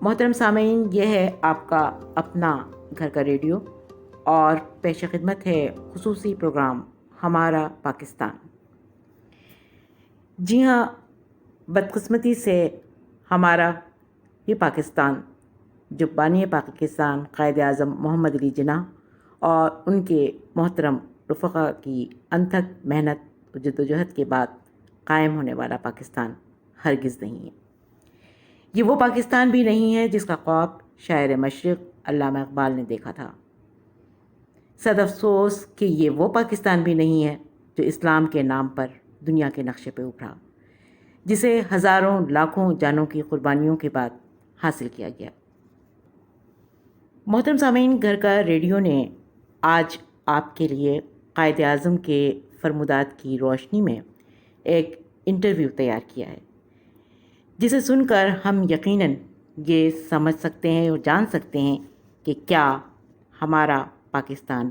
محترم سامعین، یہ ہے آپ کا اپنا گھر کا ریڈیو اور پیش خدمت ہے خصوصی پروگرام ہمارا پاکستان۔ جی ہاں، بدقسمتی سے ہمارا یہ پاکستان، جو بانی پاکستان قائد اعظم محمد علی جناح اور ان کے محترم رفقا کی انتھک محنت و جدوجہد کے بعد قائم ہونے والا پاکستان ہرگز نہیں ہے۔ یہ وہ پاکستان بھی نہیں ہے جس کا خواب شاعر مشرق علامہ اقبال نے دیکھا تھا۔ صد افسوس کہ یہ وہ پاکستان بھی نہیں ہے جو اسلام کے نام پر دنیا کے نقشے پہ ابھرا، جسے ہزاروں لاکھوں جانوں کی قربانیوں کے بعد حاصل کیا گیا۔ محترم سامعین، گھر کا ریڈیو نے آج آپ کے لیے قائد اعظم کے فرمودات کی روشنی میں ایک انٹرویو تیار کیا ہے، جسے سن کر ہم یقیناً یہ سمجھ سکتے ہیں اور جان سکتے ہیں کہ کیا ہمارا پاکستان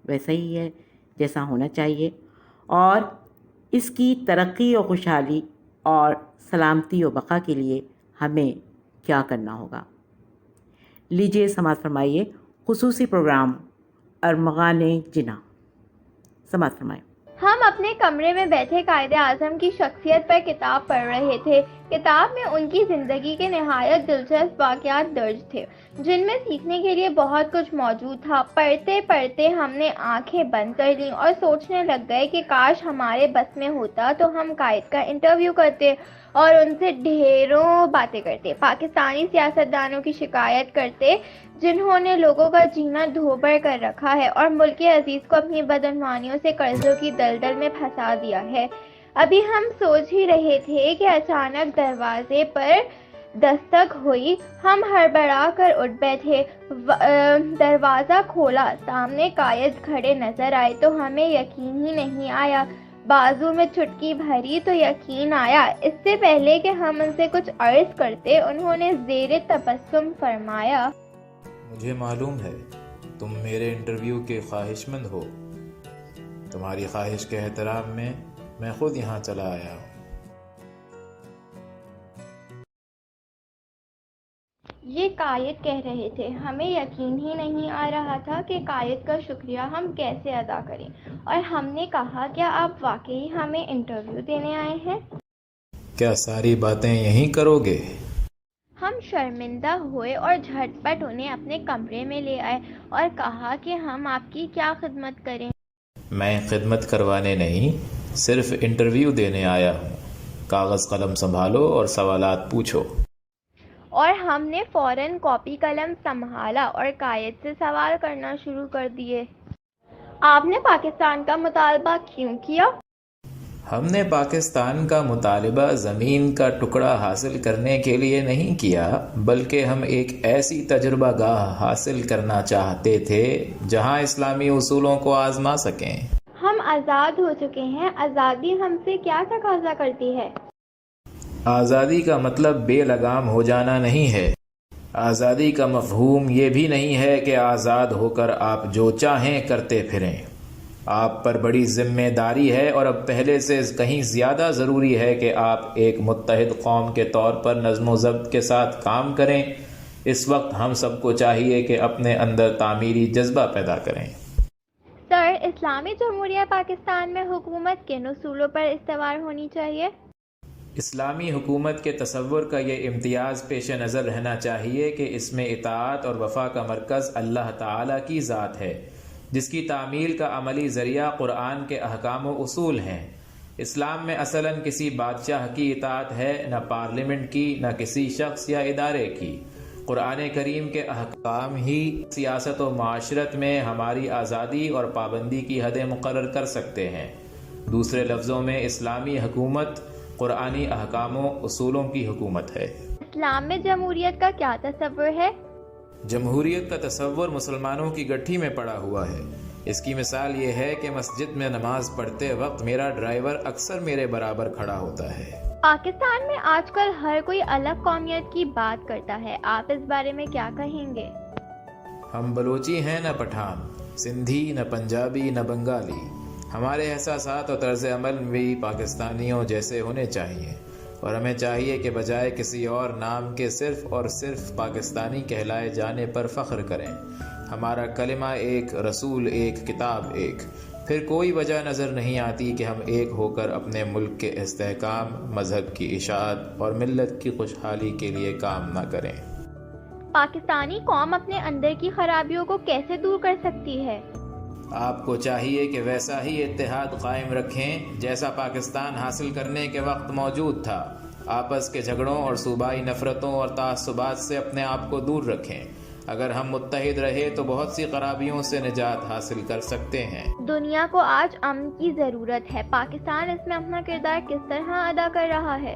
ویسا ہی ہے جیسا ہونا چاہیے، اور اس کی ترقی و خوشحالی اور سلامتی و بقا کے لیے ہمیں کیا کرنا ہوگا۔ لیجیے سماعت فرمائیے خصوصی پروگرام ارمغان جناح۔ سماعت فرمائیں۔ ہم اپنے کمرے میں بیٹھے قائد اعظم کی شخصیت پر کتاب پڑھ رہے تھے۔ کتاب میں ان کی زندگی کے نہایت دلچسپ واقعات درج تھے، جن میں سیکھنے کے لیے بہت کچھ موجود تھا۔ پڑھتے پڑھتے ہم نے آنکھیں بند کر لیں اور سوچنے لگ گئے کہ کاش ہمارے بس میں ہوتا تو ہم قائد کا انٹرویو کرتے اور ان سے ڈھیروں باتیں کرتے، پاکستانی سیاستدانوں کی شکایت کرتے جنہوں نے لوگوں کا جینا دھوبر کر رکھا ہے اور ملک عزیز کو اپنی بدعنوانیوں سے قرضوں کی دلدل میں پھنسا دیا ہے۔ ابھی ہم سوچ ہی رہے تھے کہ اچانک دروازے پر دستک ہوئی۔ ہم ہڑبڑا کر اٹھ بیٹھے، دروازہ کھولا، سامنے قائد کھڑے نظر آئے تو ہمیں یقین ہی نہیں آیا۔ بازو میں چٹکی بھری تو یقین آیا۔ اس سے پہلے کہ ہم ان سے کچھ عرض کرتے، انہوں نے زیر تبسم فرمایا، مجھے معلوم ہے تم میرے انٹرویو کے خواہش مند ہو۔ تمہاری خواہش کے احترام میں خود یہاں چلا آیا ہوں۔ یہ قائد کہہ رہے تھے۔ ہمیں یقین ہی نہیں آ رہا تھا کہ قائد کا شکریہ ہم کیسے ادا کریں، اور ہم نے کہا کیا آپ واقعی ہمیں انٹرویو دینے آئے ہیں؟ کیا ساری باتیں یہیں کرو گے؟ ہم شرمندہ ہوئے اور جھٹ پٹ انہیں اپنے کمرے میں لے آئے اور کہا کہ ہم آپ کی کیا خدمت کریں۔ میں خدمت کروانے نہیں، صرف انٹرویو دینے آیا ہوں۔ کاغذ قلم سنبھالو اور سوالات پوچھو۔ اور ہم نے فوراً کاپی قلم سنبھالا اور قائد سے سوال کرنا شروع کر دیے۔ آپ نے پاکستان کا مطالبہ کیوں کیا؟ ہم نے پاکستان کا مطالبہ زمین کا ٹکڑا حاصل کرنے کے لیے نہیں کیا، بلکہ ہم ایک ایسی تجربہ گاہ حاصل کرنا چاہتے تھے جہاں اسلامی اصولوں کو آزما سکیں۔ ہم آزاد ہو چکے ہیں۔ آزادی ہم سے کیا تقاضا کرتی ہے؟ آزادی کا مطلب بے لگام ہو جانا نہیں ہے۔ آزادی کا مفہوم یہ بھی نہیں ہے کہ آزاد ہو کر آپ جو چاہیں کرتے پھریں۔ آپ پر بڑی ذمہ داری ہے، اور اب پہلے سے کہیں زیادہ ضروری ہے کہ آپ ایک متحد قوم کے طور پر نظم و ضبط کے ساتھ کام کریں۔ اس وقت ہم سب کو چاہیے کہ اپنے اندر تعمیری جذبہ پیدا کریں۔ سر، اسلامی جمہوریہ پاکستان میں حکومت کن اصولوں پر استوار ہونی چاہیے؟ اسلامی حکومت کے تصور کا یہ امتیاز پیش نظر رہنا چاہیے کہ اس میں اطاعت اور وفا کا مرکز اللہ تعالیٰ کی ذات ہے، جس کی تعمیل کا عملی ذریعہ قرآن کے احکام و اصول ہیں۔ اسلام میں اصلاً کسی بادشاہ کی اطاعت ہے، نہ پارلیمنٹ کی، نہ کسی شخص یا ادارے کی۔ قرآن کریم کے احکام ہی سیاست و معاشرت میں ہماری آزادی اور پابندی کی حدیں مقرر کر سکتے ہیں۔ دوسرے لفظوں میں اسلامی حکومت قرآنی احکام و اصولوں کی حکومت ہے۔ اسلام میں جمہوریت کا کیا تصور ہے؟ جمہوریت کا تصور مسلمانوں کی گٹھی میں پڑا ہوا ہے۔ اس کی مثال یہ ہے کہ مسجد میں نماز پڑھتے وقت میرا ڈرائیور اکثر میرے برابر کھڑا ہوتا ہے۔ پاکستان میں آج کل ہر کوئی الگ قومیت کی بات کرتا ہے، آپ اس بارے میں کیا کہیں گے؟ ہم بلوچی ہیں نہ پٹھان، سندھی نہ پنجابی نہ بنگالی۔ ہمارے احساسات اور طرز عمل بھی پاکستانیوں جیسے ہونے چاہیے۔ اور ہمیں چاہیے کہ بجائے کسی اور نام کے صرف اور صرف پاکستانی کہلائے جانے پر فخر کریں۔ ہمارا کلمہ ایک، رسول ایک، کتاب ایک۔ پھر کوئی وجہ نظر نہیں آتی کہ ہم ایک ہو کر اپنے ملک کے استحکام، مذہب کی اشاعت اور ملت کی خوشحالی کے لیے کام نہ کریں۔ پاکستانی قوم اپنے اندر کی خرابیوں کو کیسے دور کر سکتی ہے؟ آپ کو چاہیے کہ ویسا ہی اتحاد قائم رکھیں جیسا پاکستان حاصل کرنے کے وقت موجود تھا۔ آپس کے جھگڑوں اور صوبائی نفرتوں اور تعصبات سے اپنے آپ کو دور رکھیں۔ اگر ہم متحد رہے تو بہت سی خرابیوں سے نجات حاصل کر سکتے ہیں۔ دنیا کو آج امن کی ضرورت ہے، پاکستان اس میں اپنا کردار کس طرح ادا کر رہا ہے؟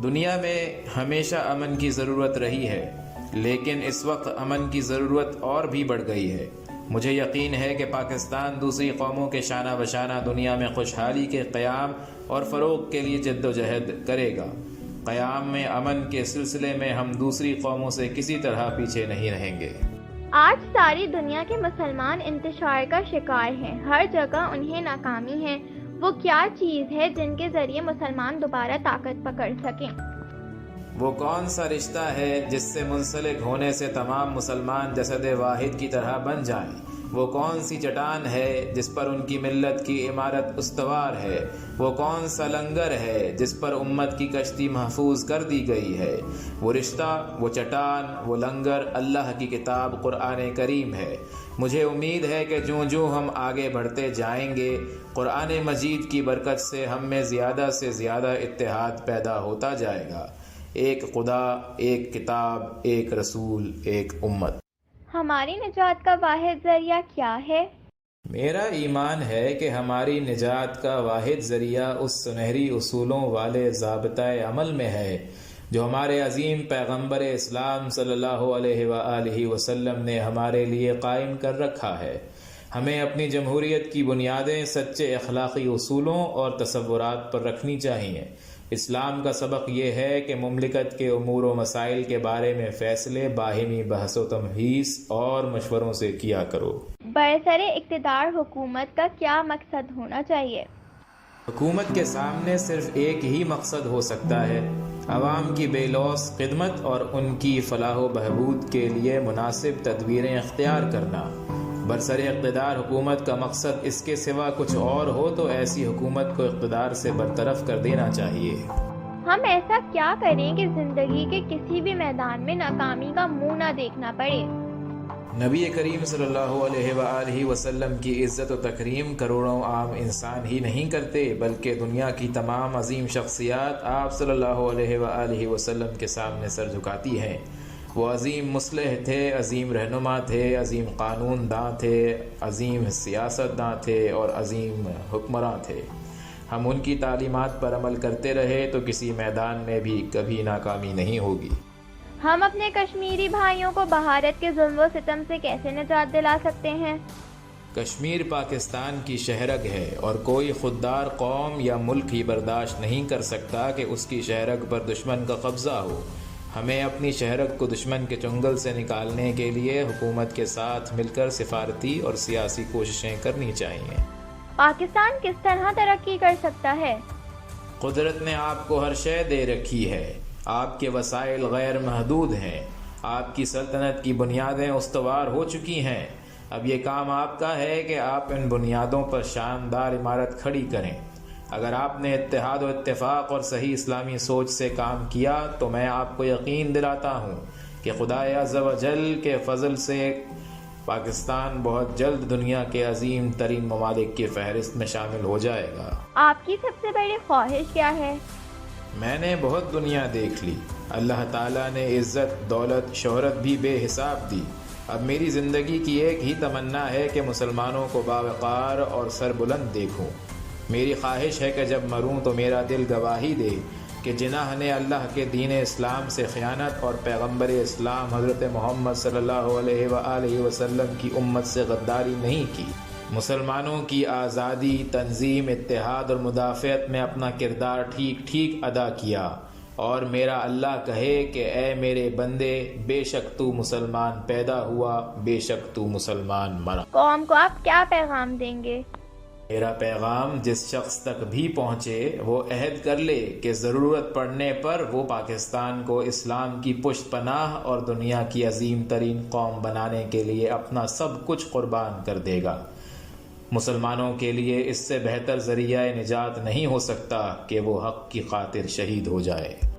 دنیا میں ہمیشہ امن کی ضرورت رہی ہے، لیکن اس وقت امن کی ضرورت اور بھی بڑھ گئی ہے۔ مجھے یقین ہے کہ پاکستان دوسری قوموں کے شانہ بشانہ دنیا میں خوشحالی کے قیام اور فروغ کے لیے جد و جہد کرے گا۔ قیام میں امن کے سلسلے میں ہم دوسری قوموں سے کسی طرح پیچھے نہیں رہیں گے۔ آج ساری دنیا کے مسلمان انتشار کا شکار ہیں، ہر جگہ انہیں ناکامی ہے۔ وہ کیا چیز ہے جن کے ذریعے مسلمان دوبارہ طاقت پکڑ سکیں؟ وہ کون سا رشتہ ہے جس سے منسلک ہونے سے تمام مسلمان جسد واحد کی طرح بن جائیں؟ وہ کون سی چٹان ہے جس پر ان کی ملت کی عمارت استوار ہے؟ وہ کون سا لنگر ہے جس پر امت کی کشتی محفوظ کر دی گئی ہے؟ وہ رشتہ، وہ چٹان، وہ لنگر اللہ کی کتاب قرآن کریم ہے۔ مجھے امید ہے کہ جوں ہم آگے بڑھتے جائیں گے، قرآن مجید کی برکت سے ہم میں زیادہ سے زیادہ اتحاد پیدا ہوتا جائے گا۔ ایک خدا، ایک کتاب، ایک رسول، ایک امت۔ ہماری نجات کا واحد ذریعہ کیا ہے؟ میرا ایمان ہے کہ ہماری نجات کا واحد ذریعہ اس سنہری اصولوں والے ضابطۂ عمل میں ہے جو ہمارے عظیم پیغمبر اسلام صلی اللہ علیہ وآلہ وسلم نے ہمارے لیے قائم کر رکھا ہے۔ ہمیں اپنی جمہوریت کی بنیادیں سچے اخلاقی اصولوں اور تصورات پر رکھنی چاہیے۔ اسلام کا سبق یہ ہے کہ مملکت کے امور و مسائل کے بارے میں فیصلے باہمی بحث و تمہیس اور مشوروں سے کیا کرو۔ برسر اقتدار حکومت کا کیا مقصد ہونا چاہیے؟ حکومت کے سامنے صرف ایک ہی مقصد ہو سکتا ہے، عوام کی بے لوث خدمت اور ان کی فلاح و بہبود کے لیے مناسب تدبیریں اختیار کرنا۔ برسر اقتدار حکومت کا مقصد اس کے سوا کچھ اور ہو تو ایسی حکومت کو اقتدار سے برطرف کر دینا چاہیے۔ ہم ایسا کیا کریں کہ زندگی کے کسی بھی میدان میں ناکامی کا منہ نہ دیکھنا پڑے؟ نبی کریم صلی اللہ علیہ وآلہ وسلم کی عزت و تکریم کروڑوں عام انسان ہی نہیں کرتے، بلکہ دنیا کی تمام عظیم شخصیات آپ صلی اللہ علیہ وآلہ وسلم کے سامنے سر جھکاتی ہیں۔ وہ عظیم مصلح تھے، عظیم رہنما تھے، عظیم قانون داں تھے، عظیم سیاست داں تھے اور عظیم حکمراں تھے۔ ہم ان کی تعلیمات پر عمل کرتے رہے تو کسی میدان میں بھی کبھی ناکامی نہیں ہوگی۔ ہم اپنے کشمیری بھائیوں کو بھارت کے ظلم و ستم سے کیسے نجات دلا سکتے ہیں؟ کشمیر پاکستان کی شہرگ ہے اور کوئی خوددار قوم یا ملک ہی برداشت نہیں کر سکتا کہ اس کی شہرگ پر دشمن کا قبضہ ہو۔ ہمیں اپنی شہرگ کو دشمن کے چنگل سے نکالنے کے لیے حکومت کے ساتھ مل کر سفارتی اور سیاسی کوششیں کرنی چاہیے۔ پاکستان کس طرح ترقی کر سکتا ہے؟ قدرت نے آپ کو ہر شے دے رکھی ہے، آپ کے وسائل غیر محدود ہیں، آپ کی سلطنت کی بنیادیں استوار ہو چکی ہیں۔ اب یہ کام آپ کا ہے کہ آپ ان بنیادوں پر شاندار عمارت کھڑی کریں۔ اگر آپ نے اتحاد و اتفاق اور صحیح اسلامی سوچ سے کام کیا تو میں آپ کو یقین دلاتا ہوں کہ خدائے عز و جل کے فضل سے پاکستان بہت جلد دنیا کے عظیم ترین ممالک کی فہرست میں شامل ہو جائے گا۔ آپ کی سب سے بڑی خواہش کیا ہے؟ میں نے بہت دنیا دیکھ لی، اللہ تعالیٰ نے عزت، دولت، شہرت بھی بے حساب دی۔ اب میری زندگی کی ایک ہی تمنا ہے کہ مسلمانوں کو باوقار اور سربلند دیکھوں۔ میری خواہش ہے کہ جب مروں تو میرا دل گواہی دے کہ جناح نے اللہ کے دین اسلام سے خیانت اور پیغمبر اسلام حضرت محمد صلی اللہ علیہ وآلہ وسلم کی امت سے غداری نہیں کی۔ مسلمانوں کی آزادی، تنظیم، اتحاد اور مدافعت میں اپنا کردار ٹھیک ادا کیا، اور میرا اللہ کہے کہ اے میرے بندے، بے شک تو مسلمان پیدا ہوا، بے شک تو مسلمان مرا۔ قوم کو آپ کیا پیغام دیں گے؟ میرا پیغام جس شخص تک بھی پہنچے وہ عہد کر لے کہ ضرورت پڑنے پر وہ پاکستان کو اسلام کی پشت پناہ اور دنیا کی عظیم ترین قوم بنانے کے لیے اپنا سب کچھ قربان کر دے گا۔ مسلمانوں کے لیے اس سے بہتر ذریعہ نجات نہیں ہو سکتا کہ وہ حق کی خاطر شہید ہو جائے۔